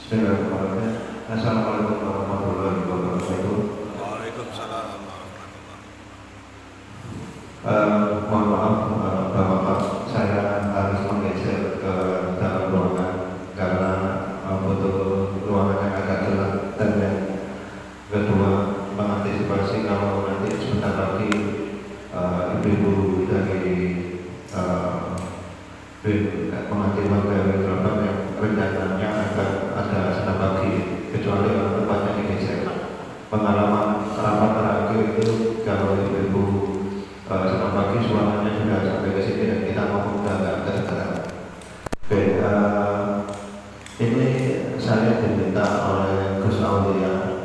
Bismillahirrahmanirrahim. Assalamualaikum warahmatullahi wabarakatuh. Waalaikumsalam warahmatullahi Mohon maaf Bapak, saya harus menggeser ke dalam ruangan karena butuh ruangan yang agak gelap, dan yang kedua mengantisipasi kalau nanti sebentar lagi ibu-ibu dari pengajian dari Rabat yang rencananya akan ada senam pagi, kecuali tempatnya digeser. Pengalaman rapat terakhir itu kalau ibu-ibu senam pagi suaranya sudah sampai ke sini dan kita ngomong udah agak kedengaran. Oke, ini saya diminta oleh Gus Aulia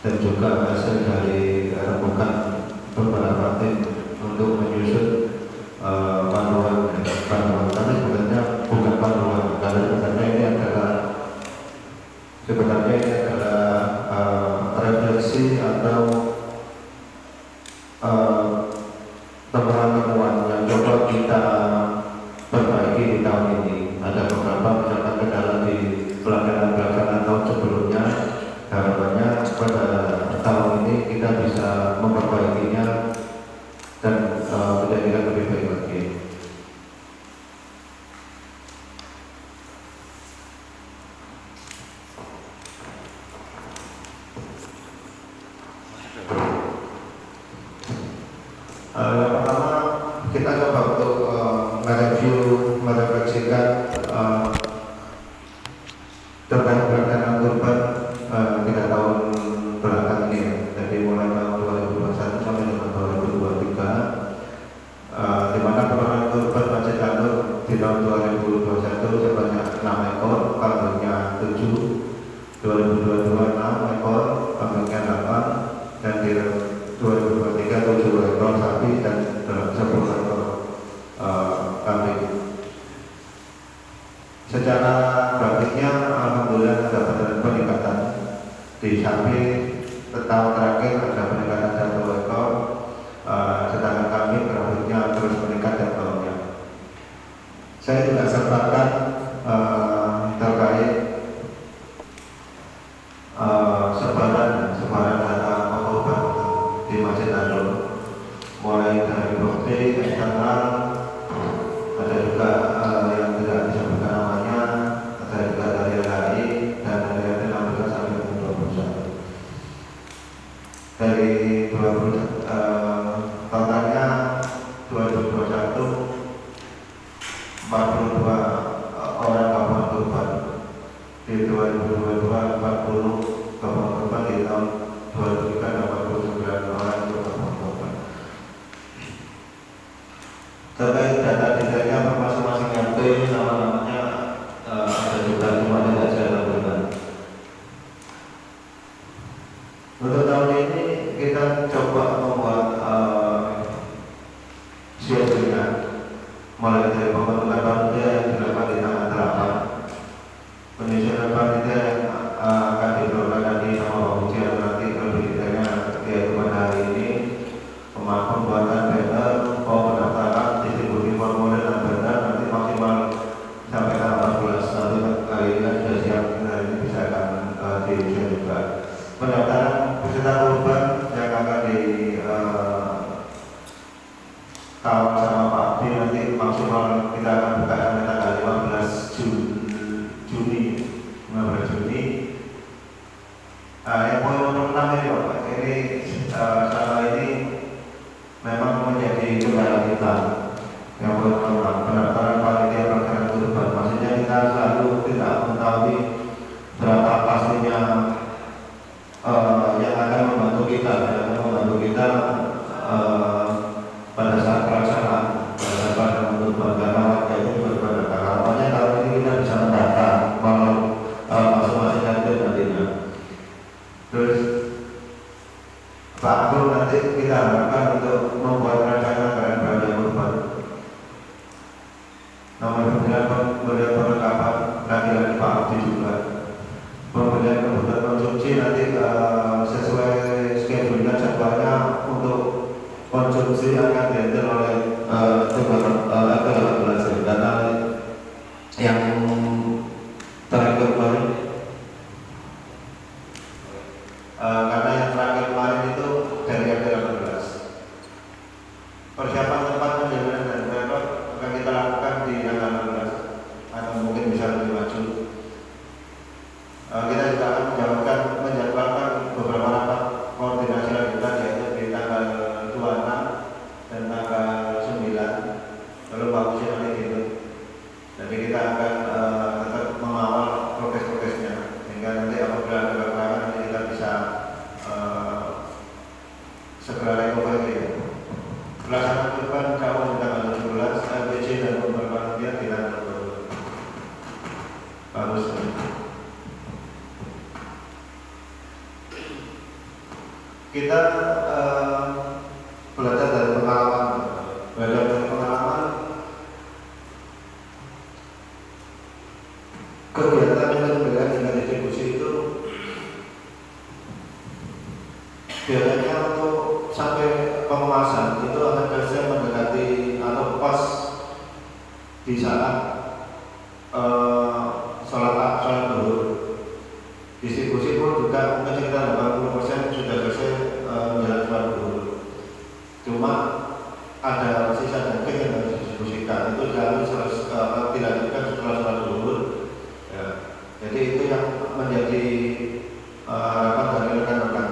dan juga hasil dari rembukan beberapa tim untuk menyusun panduan, tapi sebenarnya bukan panduan, karena sebenarnya ini adalah refleksi atau temuan-temuan yang coba kita perbaiki di tahun ini. Ada beberapa misalkan kendala di pelaksanaan tahun sebelumnya, harapannya pada tahun ini kita bisa memperbaikinya dan menjadikan lebih baik lagi. Yang pertama kita coba untuk merefleksikan terkait pelaksanaan kurban 3 tahun belakang ini ya. Jadi mulai tahun 2021 sampai dengan 2023, di mana pelaksanaan kurban Masjid An-Nur di tahun 2021 sebanyak 6 ekor, kambingnya 7, 2022 6 ekor, kambingnya 8, dan di 2023 7 ekor sapi dan 10 ekor kambing. Secara grafiknya alhamdulillah ada peningkatan. Di sapi tahun terakhir ada peningkatan 1 ekor, sedangkan kambing grafiknya terus meningkat tiap tahunnya. Saya juga sertakan terkait sebaran data korban di Masjid An-Nur, mulai dari bukti eksternal, ada juga yang tidak disebutkan namanya, ada juga dari LHI, dan dari 16 sampai 21. Dari 20 totalnya 2021 42 orang gabungan korban, di 2022 40 gabungan korban, di tahun 2023 89 orang gabungan korban. Terkait data detailnya masing-masing RT nama-namanya ada juga, cuma tidak saya lakukan. Untuk tahun ini kita coba membuat siasatnya, mulai dari pembentukan panitia yang dilakukan di tanggal 8, penyusunan panitia yang akan dikeluarkan di nama Pak Ujian nanti lebih detailnya, yaitu pada hari ini pembuatan banner, pendaftaran, distribusi formulir dan banner nanti maksimal sampai tanggal 14. Nanti hari ini sudah siap, hari ini bisa akan diujian juga. Pendaftaran peserta kurban yang akan di kawal sama Pak Abdi nanti maksimal kita akan buka sampai tanggal 15 Juni. Yang poin nomor 6 ini Bapak, ini selama ini memang menjadi kendala kita. Yang poin nomor 6, pendaftaran panitia pelaksanaan kurban, maksudnya kita selalu tidak mengetahui berapa pastinya yang akan membantu kita pada saat pelaksanaan, pada saat pelaksanaan kurban, karena warga itu berbeda. Harapannya kalau ini kita bisa mendata kalau masing-masing RT nantinya. Terus Pak Abdul nanti kita harapkan untuk membuat rencana belanja kurban. Nomor 9 pembelian perlengkapan lagi Pak Abdi juga. Pembelian kebutuhan konsumsi nanti sesuai schedule-nya, jadwalnya untuk konsumsi akan dihandle oleh RT 18, karena yang terakhir kemarin lagi ya. Pelaksanaan kurban tahun tanggal 17 LPG dan beberapa panitia tidak bagus. Kita belajar dari pengalaman kegiatan penyembelihan dengan distribusi itu biasanya untuk sampai pengemasan itu akan biasanya mendekati atau pas di saat sholat zuhur. Distribusi pun juga mungkin sekitar 80% sudah selesai menjelang sholat zuhur. Cuma ada sisa daging yang harus didistribusikan, itu selalu dilanjutkan setelah sholat zuhur. Ya. Jadi itu yang menjadi harapan dari rekan-rekan.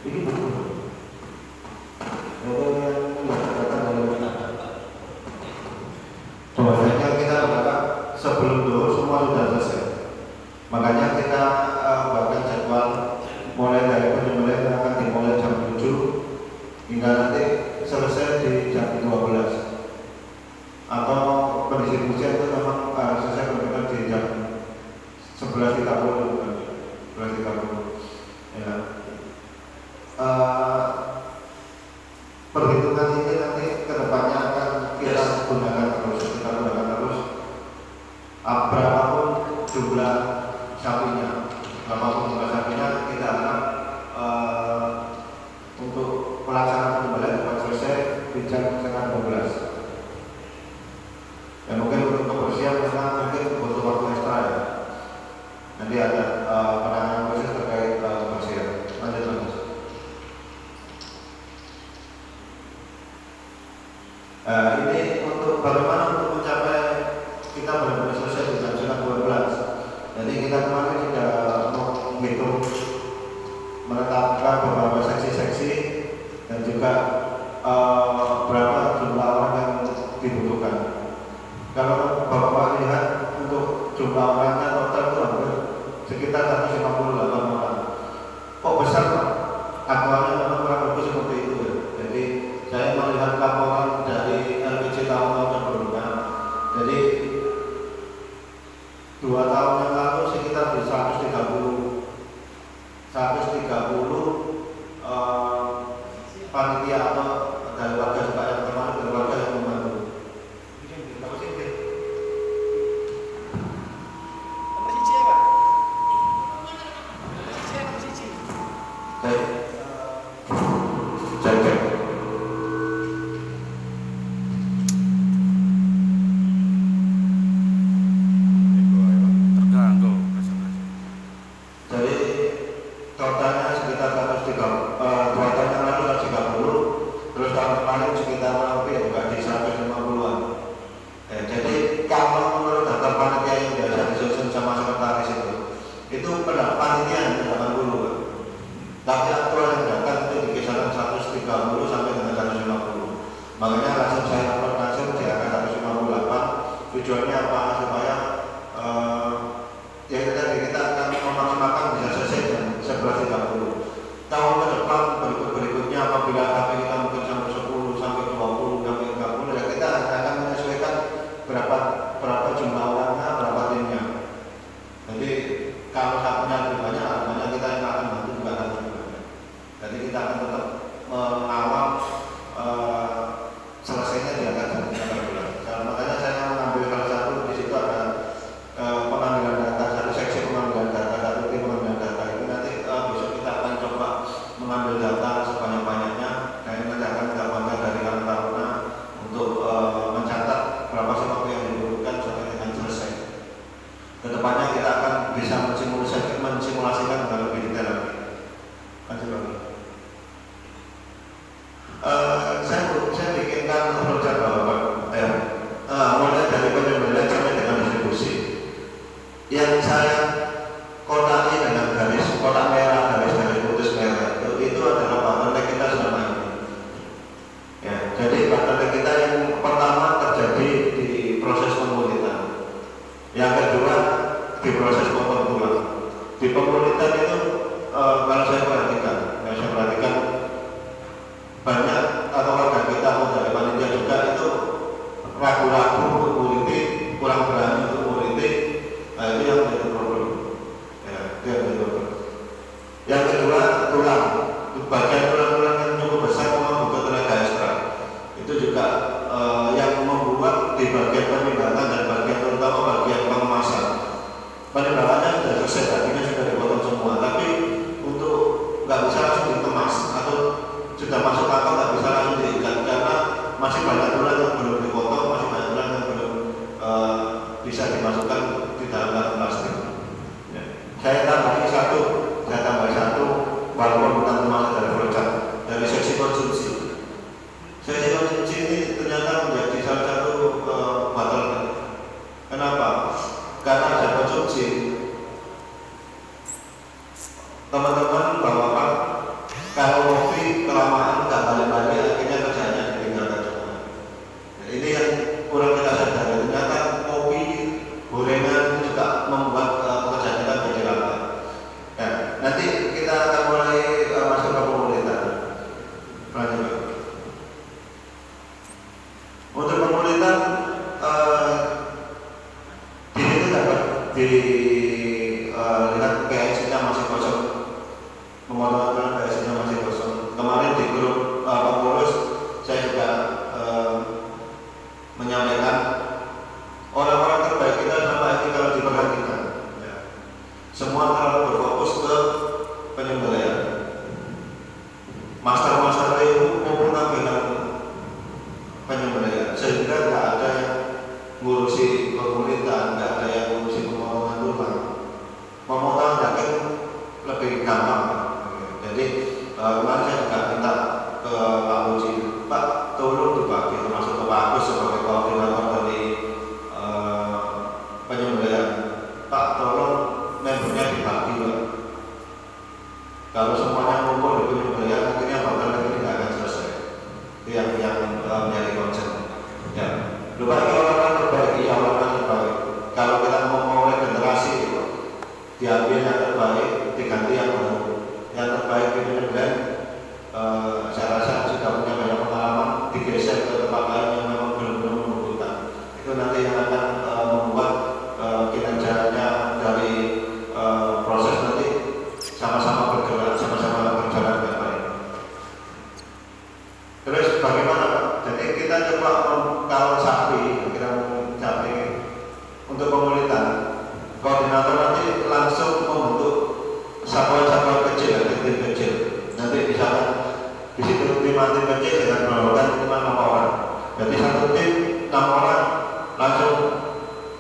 Ini betul. Bahwasanya kita berharap sebelum zuhur semua sudah selesai. Makanya kita buatkan jadwal mulai dari penyembelihan yang akan dimulai jam 7 hingga nanti selesai di jam 12. Atau pendistribusian itu memang selesai bergerak di jam 11.30. Ya. Perhitungan ini nanti kedepannya akan kita gunakan terus, berapapun jumlah sapinya, kita akan untuk pelaksanaan penyembelihan dapat selesai di jam 11:30. Ya mungkin untuk kebersihan memang mungkin butuh waktu ekstra ya. Nanti ada penanganan khusus terkait kebersihan. Lanjut. Ini untuk bagaimana untuk mencapai kita benar-benar selesai di jam 12. Jadi kita kemarin sudah menghitung, menetapkan beberapa seksi-seksi dan juga berapa jumlah orang yang dibutuhkan. Kalau Bapak lihat untuk jumlah orangnya total itu hampir sekitar 158 orang. Kok besar Pak? Aktualnya memang kurang lebih seperti itu ya. Jadi saya melihat laporan dari LPG tahun-tahun sebelumnya. Jadi 2 tahun yang lalu sekitar di 130 panitia atau dari warga juga yang termasuk dari warga yang membantu. Terganggu. Jadi totalnya sekitar 2 tahun yang lalu 130, terus tahun kemarin sekitar lebih juga di 150-an. Jadi kalau menurut daftar panitia yang biasa disusun sama sekretaris itu panitia hanya 80. Tapi Yang kedua, tulang. Bagian tulang-tulang yang cukup besar memang butuh tenaga ekstra. Itu juga yang membuat di bagian penimbangan dan bagian terutama bagian pengemasan. Penimbangannya sudah selesai, dagingnya sudah dipotong semua, tapi untuk nggak bisa langsung dikemas atau sudah masuk kantong nggak bisa langsung diikat karena masih banyak tulang yang belum dipotong, masih banyak tulang yang belum bisa dimasukkan di dalam kantong plastik. Ya. Saya tambahi satu, walaupun bukan termasuk dari produk dari seksi konsumsi. Seksi konsumsi ini ternyata menjadi salah satu bottleneck. Kenapa? Karena ada konsumsi. Teman-teman bawakan kalau kopi kelamaan nggak balik-balik akhirnya kerjanya ditinggalkan semua. Nah, ini yang kurang kita sadari. Ternyata kopi gorengan juga membuat pekerjaan kita jadi lambat. Nah, nanti kita akan mulai masuk ke pemulihan. Lanjut. Untuk pemulihan di situ dapat dilihat PSI-nya masih kosong. Memotong PSI-nya masih kosong. Kemarin di grup pengurus saya juga menyampaikan orang-orang terbaik kita sama ini kalau diperhatikan. Ya. Semua terlalu berfokus ke penyembelihan. Master-master itu mempunyai dengan penyembelihan sehingga tidak ada yang ngurusi pemulihan, tidak ada yang ngurusi pemotongan tulang. Pemotongan daging lebih gampang. Jadi kemarin saya juga minta ke Pak Uji, Pak tolong dibagi termasuk ke Pak Agus sebagai koordinator dari penyembelihan. Pak tolong membernya dibagi Pak. Kalau semuanya ngumpul di penyembelihan akhirnya bakal ini tidak akan selesai. Itu yang menjadi concern. Ya, lupa orang-orang terbaik, ya orang-orang terbaik. Kalau kita mau memulai generasi itu, diambil yang terbaik, diganti yang baru. Yang terbaik di penyembelihan, saya rasa sudah punya banyak pengalaman, digeser ke tempat lain yang memang belum membutuhkan. Itu nanti yang akan membuat kinerjanya dari proses nanti sama-sama bergerak, sama-sama berjalan dengan baik. Terus bagaimana Pak? Jadi kita coba kalau sapi untuk pemulihan, koordinator nanti langsung membentuk satuan-satuan kecil. Nanti misalkan di situ tim kecil dengan melakukan 5 orang. Jadi satu tim 6 orang langsung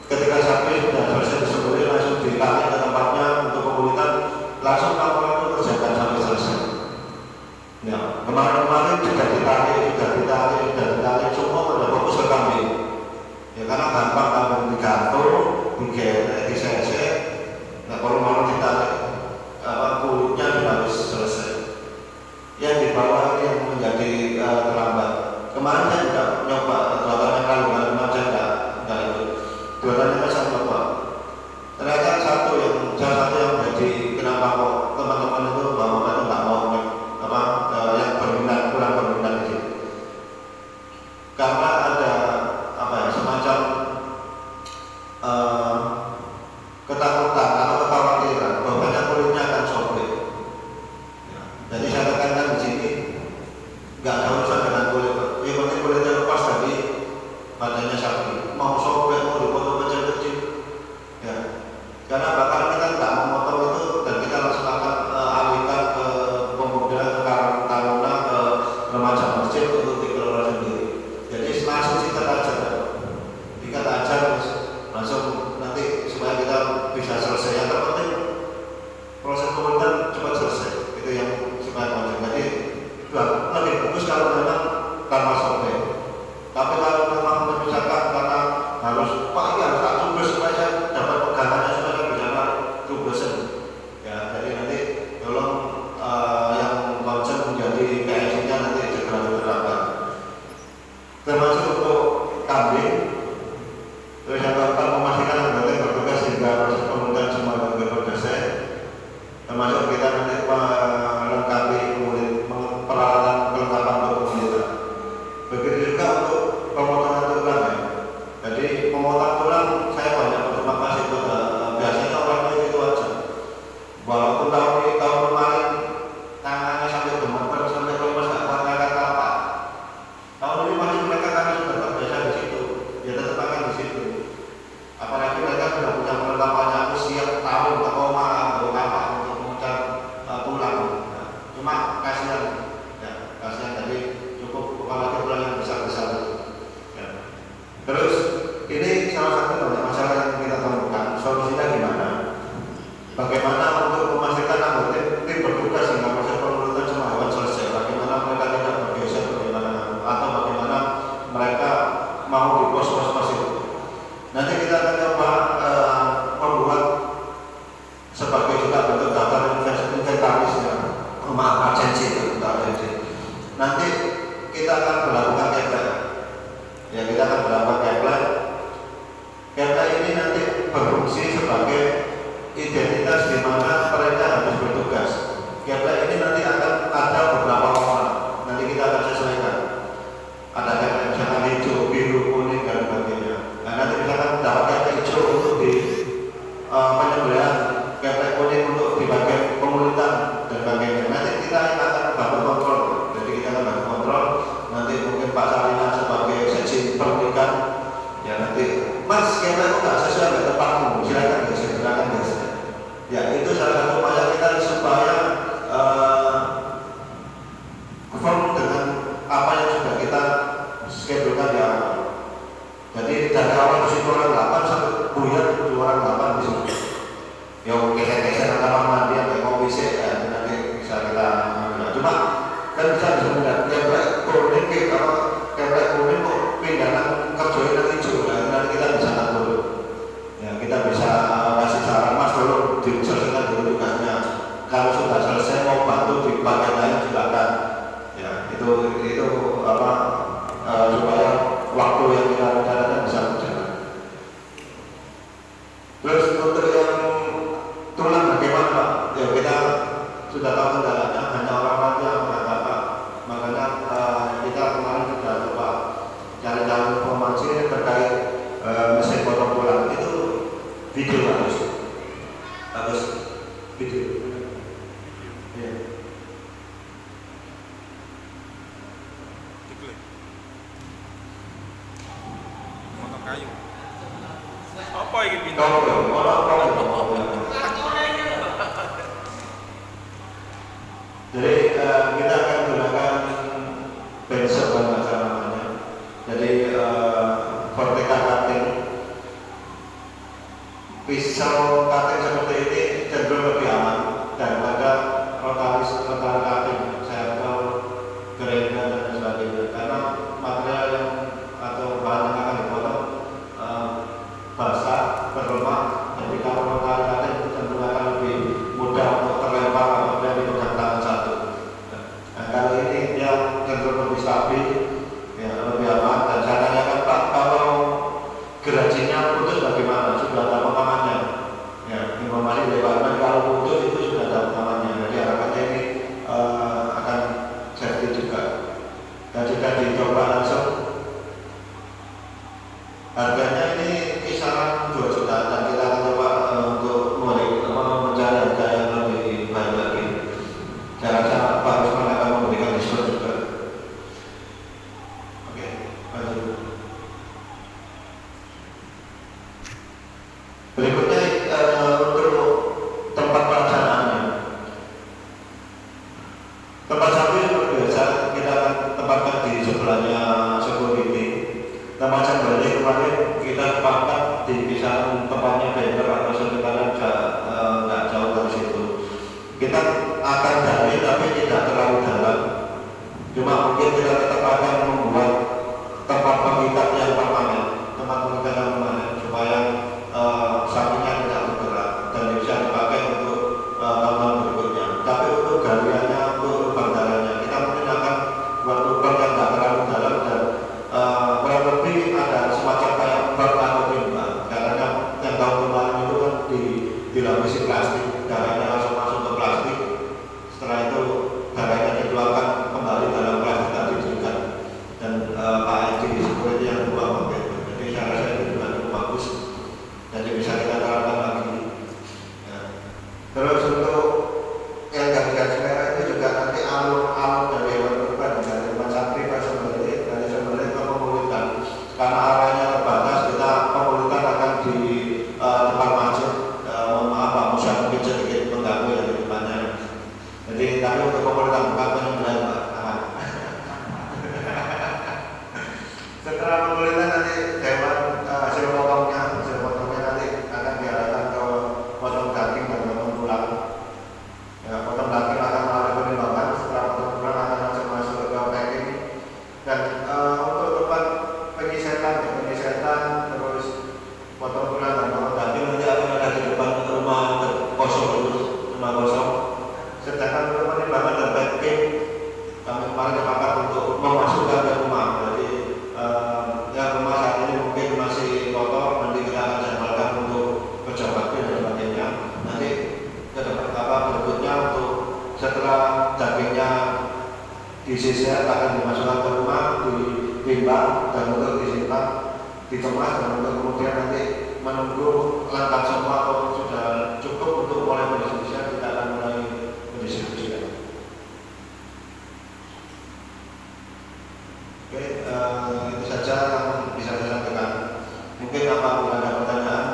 ketika sapi sudah selesai disembelih langsung ditarik ke tempatnya untuk pemulihan, langsung 6 orang itu kerjakan sampai selesai. Ya, kemarin sudah ditarik, semua sudah fokus ke kambing. Ya karena gampang kambing digantung, digerek, disesek. Nah kalau mau ditarik kulitnya sudah harus selesai. Yang di bawah ini yang menjadi terlambat. Kemarin saya juga nyoba jualannya kalau saya nggak ikut. Jualannya saya coba. Ternyata salah satu yang menjadi kenapa kok teman-teman itu bapak itu nggak mau yang kurang berminat di situ. Karena ada semacam berhenti bertugas hingga proses pengurutan semua hewan selesai. Bagaimana mereka tidak bergeser, bagaimana atau bagaimana mereka mau di pos-pos pasir. Nanti kita akan coba membuat sebagai juga bentuk daftar inventaris ya, rumah agensi itu, agensi. Nanti kita akan melakukan kepler. Ya, kita akan melakukan kepler. Kepler ini nanti berfungsi sebagai identitas di mana mereka harus bertugas. Kepler ini nanti akan ada beberapa orang. Nanti kita akan sesuaikan. Ada kepler misalkan hijau, biru, kuning dan sebagainya. Nah, nanti misalkan dapat kepler hijau untuk di penyembelihan, kepler kuning untuk di bagian pengurutan dan sebagainya. Nanti kita akan bantu kontrol. Jadi kita akan bantu kontrol. Nanti mungkin Pak Salina sebagai seksi pernikahan. Ya nanti, Mas, kepler kok nggak sesuai dengan tempatmu? Silakan guys. Ya itu salah satu upaya kita supaya firm dengan apa yang sudah kita schedulekan di awal. Jadi dari awal di situ orang 8 sampai buyar 2 orang 8 di situ. Ya geser-geser kamar mandi sampai kopi sih, ya, nanti bisa kita. Cuma kan bisa melihat kepler kuning kalau kepler kuning kok pindahan kerjanya nanti hijau, nanti kita bisa atur. Ya kita bisa kasih saran, Mas dulu diselesaikan dulu tugasnya. Kalau sudah selesai mau bantu di bagian lain silakan. Ya itu apa supaya waktu yang kita rencanakan bisa berjalan. Terus untuk yang tulang bagaimana Pak? Ya kita sudah tahu kendalanya, hanya orang yang berkata. Makanya kita kemarin sudah coba cari-cari informasi terkait mesin potong tulang itu video bagus video. Ya. Diklik. Motor kayu. Apa ini pindah? Jadi kita akan gunakan benser bahasa namanya. Jadi vertical cutting, pisau cutting seperti ini cenderung lebih aman daripada rotaris cutting, serval, grinder dan sebagainya. Karena material yang atau bahan yang akan dipotong basah, berlemak. Jadi kalau rotaris cutting itu cenderung akan lebih mudah untuk terlempar apabila dipegang tangan satu. Nah, kalau ini dia cenderung lebih stabil, ya lebih aman. Dan saya tanyakan Pak, kalau gerajinya putus bagaimana? Sudah ada pengamannya? Ya, informasi dari Pak Iman kalau putus itu sudah ada pengamannya. Jadi harapannya ini akan safety juga. Dan jika dicoba langsung, harganya ini kisaran 2 juta dan kita akan coba untuk mencari harga yang lebih baik lagi. Saya rasa Pak Usman akan memberikan diskon juga. Oke, lanjut. Berikutnya untuk tempat pelaksanaannya. Tempat sapi seperti biasa kita akan tempatkan di sebelahnya security. Tempat sembelih kemarin kita tempatkan di kisaran tempatnya vendor atau sekitaran nggak jauh dari situ. Kita akan gali tapi tidak terlalu dalam. Cuma mungkin kita tetap akan membuat tempat pengikat yang permanen, tempat pengikat yang permanen supaya sapinya tidak bergerak dan bisa dipakai untuk tahun berikutnya. Tapi untuk galiannya, untuk lubang dalamnya, kita mungkin akan buat lubang yang tidak terlalu dalam dan kurang lebih ada semacam kayak bak atau timba. Karena yang tahun kemarin itu kan dilapisi plastik, darahnya langsung masuk ke plastik. Setelah itu darahnya dikeluarkan kembali dalam plastik tadi juga. Dan Pak Edi seperti yang dua waktu itu. Jadi saya rasa itu untuk penimbangan dan packing kami kemarin sepakat untuk memasukkan ke rumah. Jadi yang rumah saat ini mungkin masih kotor, nanti kita akan jadwalkan untuk pejabat dan sebagainya. Nanti ke depan berikutnya untuk setelah dagingnya disisir akan dimasukkan ke rumah, ditimbang dan untuk disimpan, dikemas dan untuk kemudian nanti menunggu lengkap semua atau sudah cukup untuk mulai pendistribusian, kita akan mulai pendistribusian. Oke, itu saja yang bisa saya sampaikan. Mungkin apa ada pertanyaan?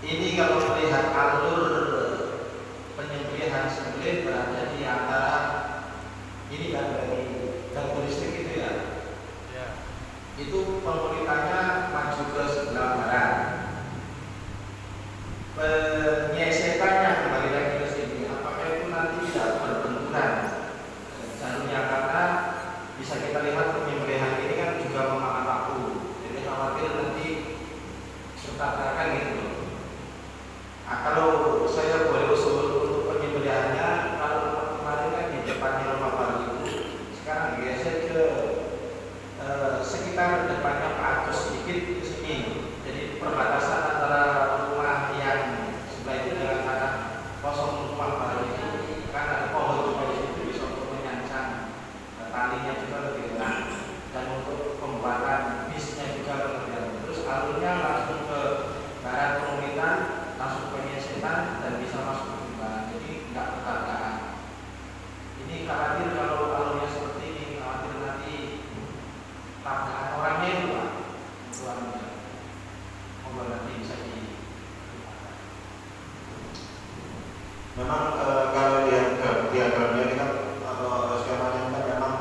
Ini kalau melihat alur penyembelihan sembelih berada di antara ini kan dari jalur listrik itu ya. Ya. Itu pengulitannya maju ke sebelah barat. Penyesetannya kembali lagi ke sini. Apakah itu nanti tidak berbenturan jalurnya, karena bisa kita lihat penyembelihan ini kan juga memakan waktu. Jadi khawatir nanti bertabrakan gitu loh. Nah, kalau saya boleh usul untuk penyembelihannya, kalau kemarin kan di depannya rumah baru itu, sekarang digeser ke sekitar depannya Pak Agus sedikit ke sini. Jadi perbatasan antara rumah yang sebelah itu dengan tanah kosong rumah baru itu, kan ada pohon juga di situ, bisa untuk menyancang talinya juga lebih enak, dan untuk pembuatan bisnya juga lebih enak. Terus alurnya langsung ke barat pengulitan, langsung penyesetan dan bisa masuk ke rumah, jadi nggak bertabrakan. Ini khawatir kalau alurnya seperti ini, khawatir nanti tabrakan orangnya itu Pak, tuannya. Moga nanti bisa di. Memang kalau diagramnya ini kan atau skemanya kan memang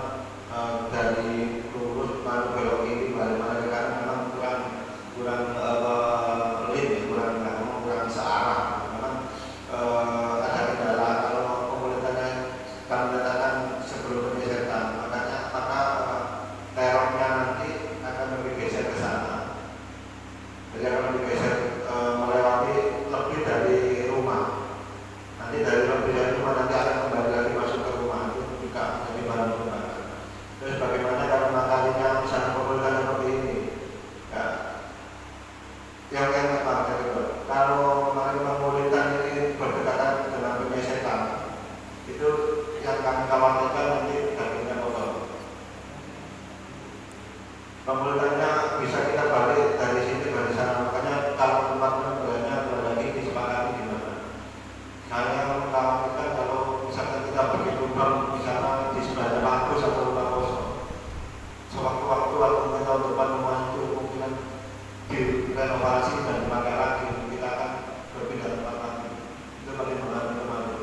dari lurus baru belok ini balik mana ke kanan memang kurang searah. Memang ada kendala kalau pemulitannya kami katakan sebelum penyesetan, maka terornya nanti akan lebih geser ke sana. Jadi akan lebih geser melewati lebih dari rumah. Nanti dari lebih dari rumah nanti akan kembali lagi masuk ke rumah, itu juga jadi barang pembahasan. Terus bagaimana kalau makanya misalnya pemulitan seperti ini? Ya, yang kalau pemulitan ini berdekatan dengan penyesetan, itu yang kami khawatirkan nanti dagingnya kotor. Pemulitannya bisa kita balik dari sini dari sana, makanya kalau tempat penjualannya lagi disepakati gimana. Saya mengkhawatirkan kalau misalnya kita bikin lubang misalnya di sebelahnya bagus atau rumah kosong, sewaktu-waktu atau mungkin tahun depan rumah itu kemungkinan direnovasi dan dipakai lagi, kita akan berpindah tempat lagi. Itu bagaimana kemarin?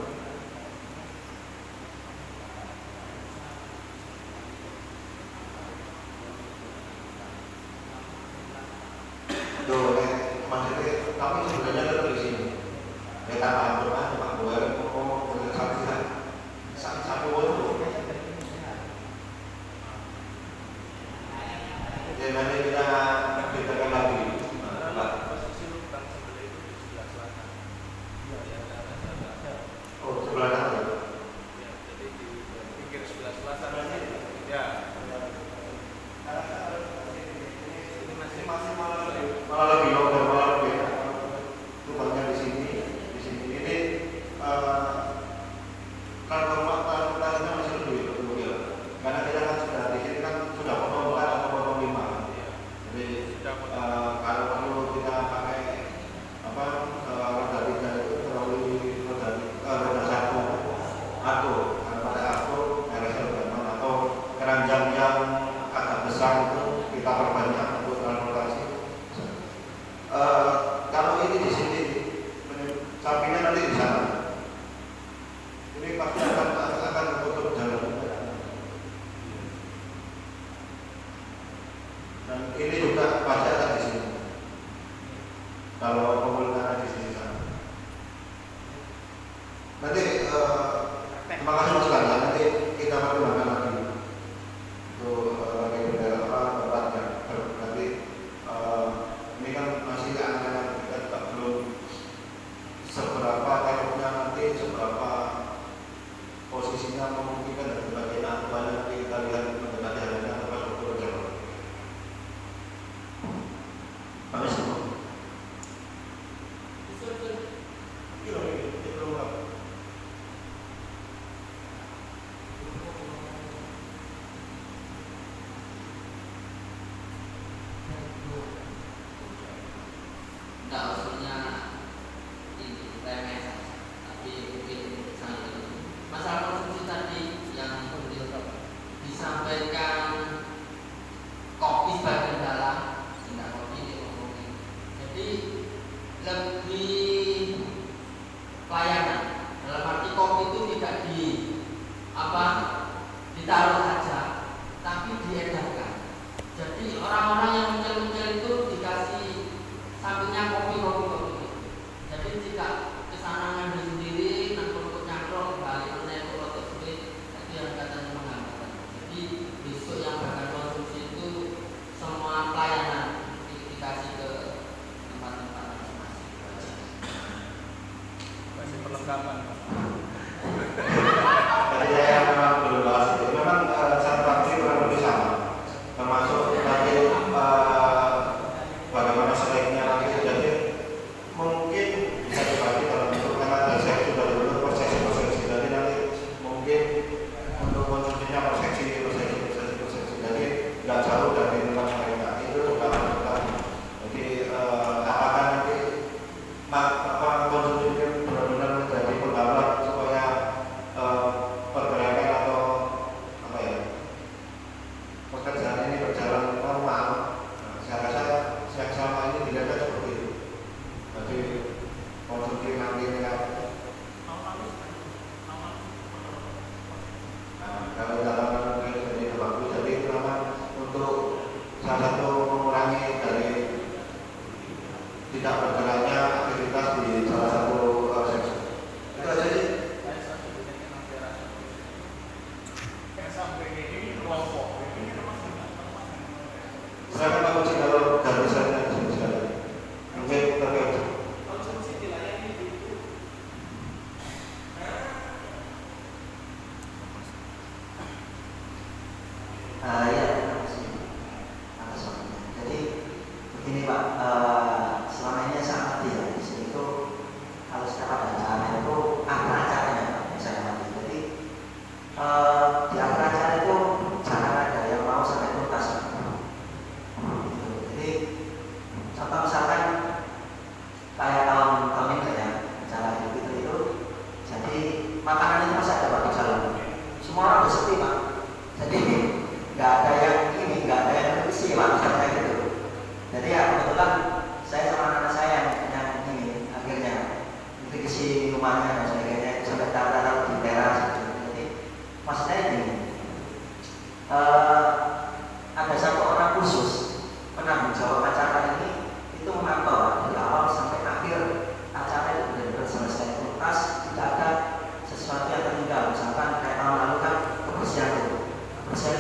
posisinya memungkinkan dan sebagainya. Banyak kita lihat mendekati hari ini atau betul jauh. Kami semua. Enggak, maksudnya ini remeh saja, tapi mungkin sangat penting. Masalah konsumsi tadi yang disampaikan kopi sebagai kendala, tidak kopi diomongin. Jadi lebih pelayanan dalam arti kopi itu tidak ditaruh saja, tapi diedarkan. Jadi orang-orang yang mencel-mencel itu dikasih sampingnya kopi. Jadi jika kesana ngambil sendiri, nyangkruk kembali mengenai produk sulit, itu yang katanya menghambat. Jadi besok yang bakal konsumsi itu semua pelayanan dikasih ke tempat-tempat masing-masing. Kasih perlengkapan. Tadi saya memang belum bahas itu. Memang satu fraksi kurang lebih sama, termasuk nanti bagaimana sebaiknya nanti. Jadi mungkin bisa dibagi dalam bentuk karena saya sudah dulu persepsi. Jadi nanti mungkin untuk konsumsinya persepsi. Jadi nggak jauh dari tempat mereka itu bukan. Jadi apakah nanti konsumsi ini benar-benar menjadi penghambat supaya pergerakan atau apa ya pekerjaan ini berjalan normal. Saya rasa yang selama ini dilihat seperti itu. Jadi konsumsi nanti kan kalau dalam mungkin jadi bagus. Jadi itu memang untuk salah satu mengurangi dari tidak bergeraknya aktivitas di salah satu sektor. Itu aja sih. Silakan Pak Uci kalau dari saya silakan. Mungkin terkait Konsumsi dilayani di itu. Ya, terima kasih atas waktunya. Jadi begini Pak, selama ini saya ngerti ya di sini itu kalau setiap ada acara itu ada acaranya Pak, saya ngerti. Jadi di akhir acara itu jangan ada yang mau sampai tuntas. Jadi contoh misalkan kayak tahun ini ya acara itu, jadi makanan itu masih ada Pak di jalan. Semua orang bersepi Pak. Jadi nggak ada yang ini, nggak ada yang isi Pak, misalnya gitu. Jadi ya kebetulan saya sama anak saya yang ini akhirnya itu isi rumahnya dan sebagainya sampai taruh di teras gitu. Jadi maksudnya ini ada satu orang khusus penanggung jawab acara ini itu memantau Pak, dari awal sampai akhir acara itu benar-benar selesai tuntas, tidak ada sesuatu yang tertinggal. Misalkan kayak tahun lalu kan kebersihan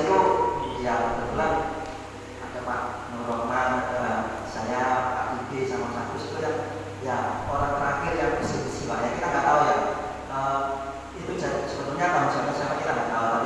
itu ya kebetulan ada Pak Nur Rahman, saya Pak Ide sama Mas Agus itu yang ya orang terakhir yang bersih-bersih Pak ya. Kita nggak tahu ya itu sebetulnya tanggung jawabnya siapa, kita nggak tahu.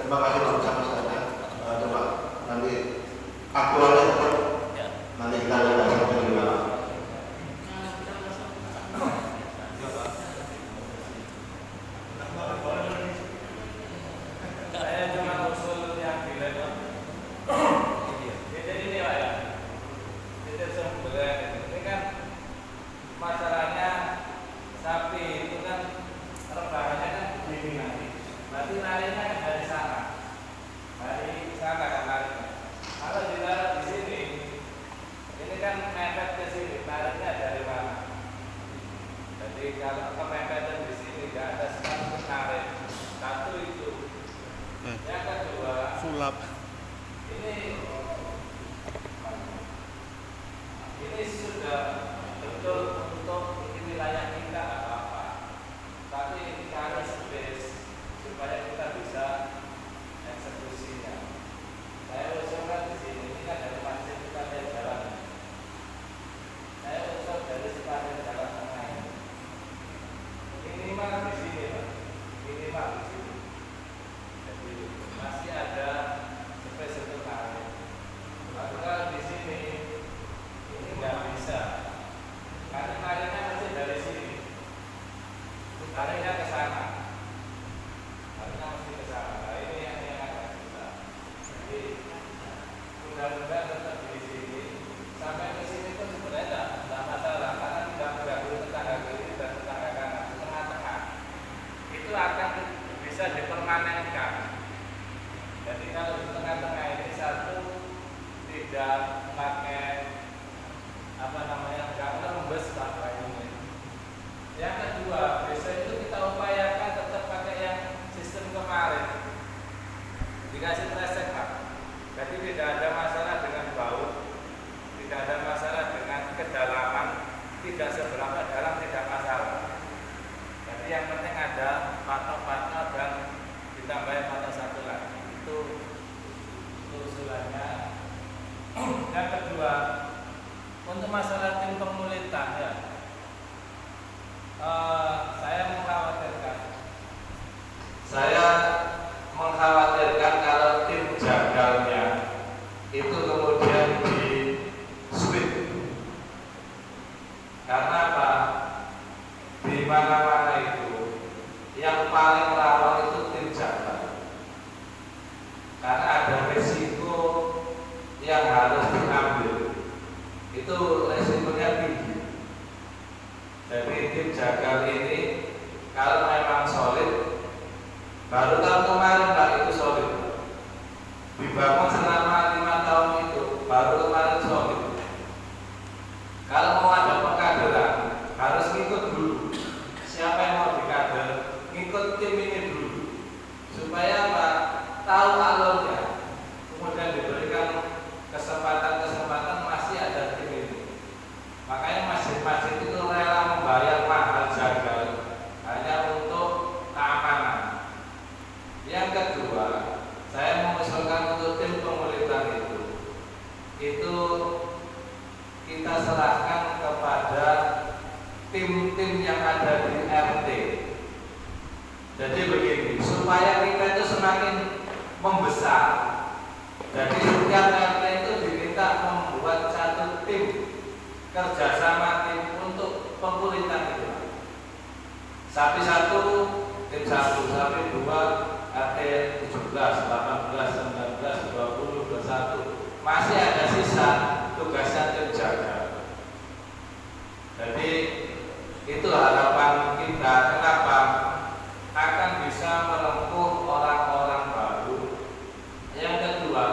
Terima kasih Pak Ustaz Ustaznya. Coba nanti aktualnya tetap nanti kita lihat hasilnya gimana. Saya cuma usul yang dilema. Jadi ini Pak ya. Jadi sebenarnya ini kan masalahnya sapi itu kan rebahannya kan begini nanti. Berarti larinya kan dari sana. Dari sana kan larinya. Kalau ditaruh di sini, ini kan mepet ke sini. Larinya dari mana? Jadi kalau kemepetkan di sini nggak ada satu tarik. Satu itu. Yang kedua, sulap. Ini sudah betul untuk ini wilayah kita nggak apa-apa. Tapi cari space supaya kita bisa eksekusinya. Saya usulkan di sini, ini kan dari masjid kita lihat jalan. Saya usul dari sepanjang jalan tengah ini. Minimal di sini, Pak. Minimal di sini. Jadi masih ada space untuk tarik. Lalu kalau di sini ini nggak bisa. Karena tariknya masih dari sini. Tariknya ke sana. Tariknya mesti ke sana. Nah, ini yang agak susah. Jadi mudah-mudahan tetap di sini. Sampai ke sini pun sebenarnya tidak masalah karena tidak mengganggu tetangga kiri dan tetangga kanan. Tengah-tengah itu akan bisa dipermanenkan. Jadi kalau di tengah-tengah ini satu tidak pakai nggak lembes apa ini. Yang kedua, biasanya itu kita upayakan tetap pakai yang sistem kemarin. Dikasih kresek Pak. Jadi tidak ada masalah dengan bau, tidak ada masalah dengan kedalaman, tidak seberapa dalam tidak masalah. Jadi yang penting ada patok-patok dan ditambahin patok satu lagi. Itu usulannya. Yang kedua, untuk masalah tim pemulitan ya, saya mengkhawatirkan kalau tim jagalnya itu kemudian di switch. Karena apa? Di mana-mana itu yang paling rawan itu tim jagal. Karena ada risiko yang harus diambil. Itu resikonya tinggi. Jadi tim jagal ini kalau memang solid, baru tahun kemarin Pak itu solid. Dibangun selama 5 tahun itu, baru kemarin solid. Kalau mau ada pengkaderan, harus ngikut dulu. Siapa yang mau dikader, ngikut tim ini dulu. Supaya Pak tahu alurnya. Kemudian diberikan kesempatan masih ada tim ini. Makanya masjid-masjid itu rela membayar mahal jagal hanya untuk keamanan. Yang kedua, saya mengusulkan untuk tim pemulitan itu kita serahkan kepada tim-tim yang ada di RT. Jadi begini, supaya kita itu semakin membesar. Jadi setiap RT itu diminta membuat satu tim kerjasama tim untuk pemulitan itu. Sapi satu, tim satu, sapi dua, RT 17, 18, 19, 20, 21. Masih ada sisa tugasnya tim jaga. Jadi itu harapan kita. Kenapa? Akan bisa menempuh orang-orang baru. Yang kedua,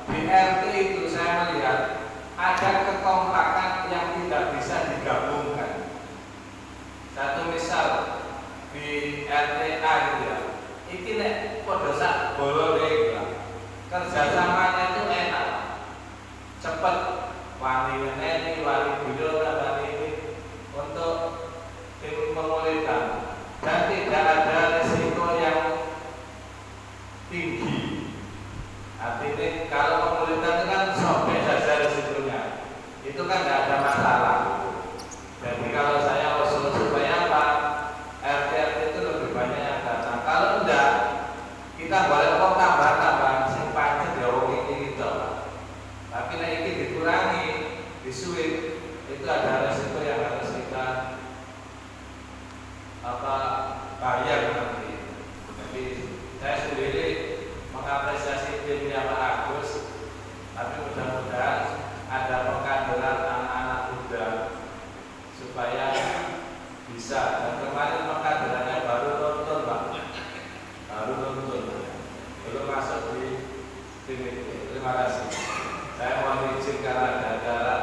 di RT itu saya melihat ada kekompakan yang tidak bisa digabungkan. Satu misal di RT A gitu ya, iki nek padha sak bolone gitu. Kerjasamanya itu enak, cepat, wani ini, wani beliau, wani ini untuk tim pemulihan dan tidak ada risiko yang tinggi. Artinya kalau pemulihan itu kan sobek saja risikonya, itu kan tidak ada masalah. Jadi kalau saya usul supaya apa, RT itu lebih banyak yang datang. Kalau enggak, kita boleh kok tambah belum masuk di tim itu. Terima kasih. Saya mohon izin karena ada acara,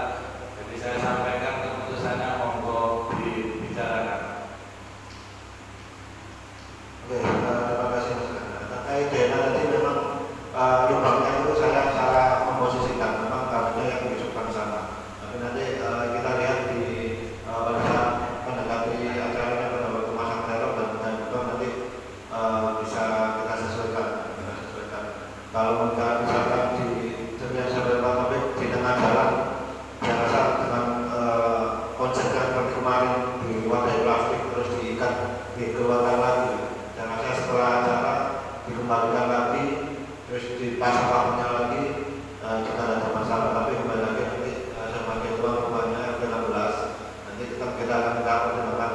jadi saya sampaikan keputusannya, monggo dibicarakan. Oke, terima kasih Mas. Terkait dana tadi memang lubangnya itu saya salah memposisikan, memang harusnya yang dimasukkan ke sana. Tapi nanti kita lihat di pada saat mendekati acaranya pada waktu masang teror dan juga nanti bisa kita sesuaikan. Kalau misalkan di sebenarnya sampai Pak Topik di tengah jalan, saya rasa dengan konsep yang seperti kemarin di wadah plastik terus diikat dikeluarkan lagi. Dan saya setelah acara dikembalikan lagi, terus dipasang lampunya lagi, jika ada masalah. Tapi kembali lagi nanti sebagai tuan rumahnya ke-16, nanti tetap kita akan minta pertimbangan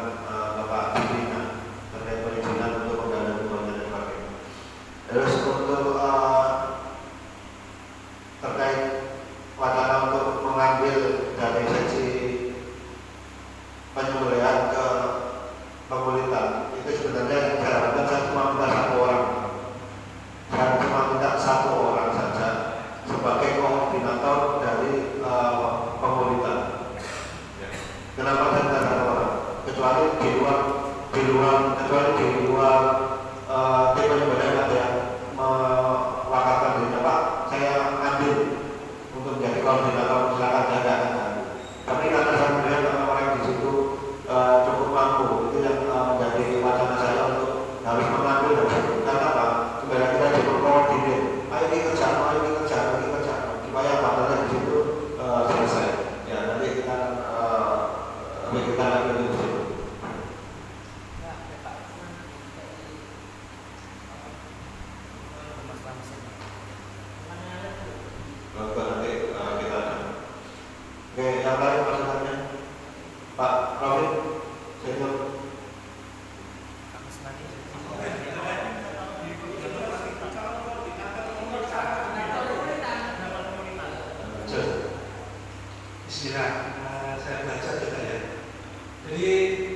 Bapak Dibina terkait perizinan untuk penggalian rumahnya dan sebagainya. Terus untuk terkait wacana untuk mengambil dari seksi penyembelihan ke pemerintah, itu sebenarnya yang saya harapkan saya cuma minta satu orang. Saya cuma minta satu orang saja sebagai koordinator dari pemerintah. Kenapa saya minta satu orang? Kecuali di luar tim penyembelihan ada yang mewakilkan dirinya, Pak, saya ambil untuk menjadi koordinator, silakan jaga. Tapi karena saya melihat orang-orang di situ cukup mampu, itu yang menjadi wacana saya untuk harus mengambil dari situ. Karena apa? Supaya kita cukup koordinir. Ayo ini kerja, supaya partnernya di situ selesai. Ya nanti kita lanjut di situ. Nanti kita ada. Oke, yang lain masukannya, Pak Rafi, senior. Bismillah, saya baca juga ya. Jadi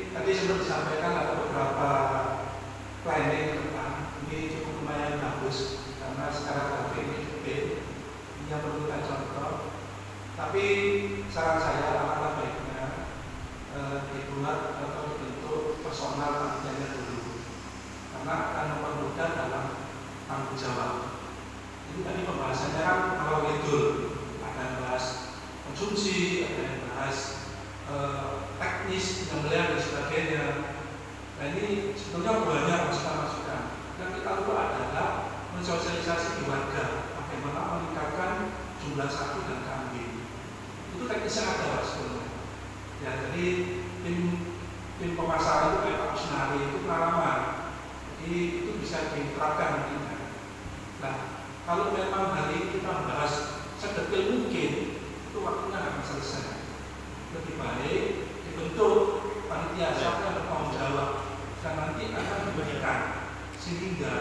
tadi sudah disampaikan ada beberapa planning ke depan. Ini cukup lumayan bagus karena secara grafik ini yang perlu kita contoh. Tapi saran saya alangkah baiknya dibuat atau dibentuk personal panitianya dulu, karena akan mempermudah dalam tanggung jawab. Ini tadi pembahasannya kan kalau ngidul, ada yang bahas konsumsi, ada yang bahas teknis penyembelihan dan sebagainya. Nah ini sebetulnya banyak masukan-masukan. Yang kita perlu adalah mensosialisasi di warga bagaimana meningkatkan jumlah sapi dan kambing. Itu teknisnya ada sebetulnya. Ya, jadi tim pemasaran itu kayak Pak Kusnari itu pengalaman. Jadi itu bisa diterapkan nantinya. Nah, kalau memang hari ini kita bahas sedetil mungkin, itu waktunya akan selesai. Lebih baik dibentuk panitia siapa yang bertanggung jawab dan nanti akan diberikan sehingga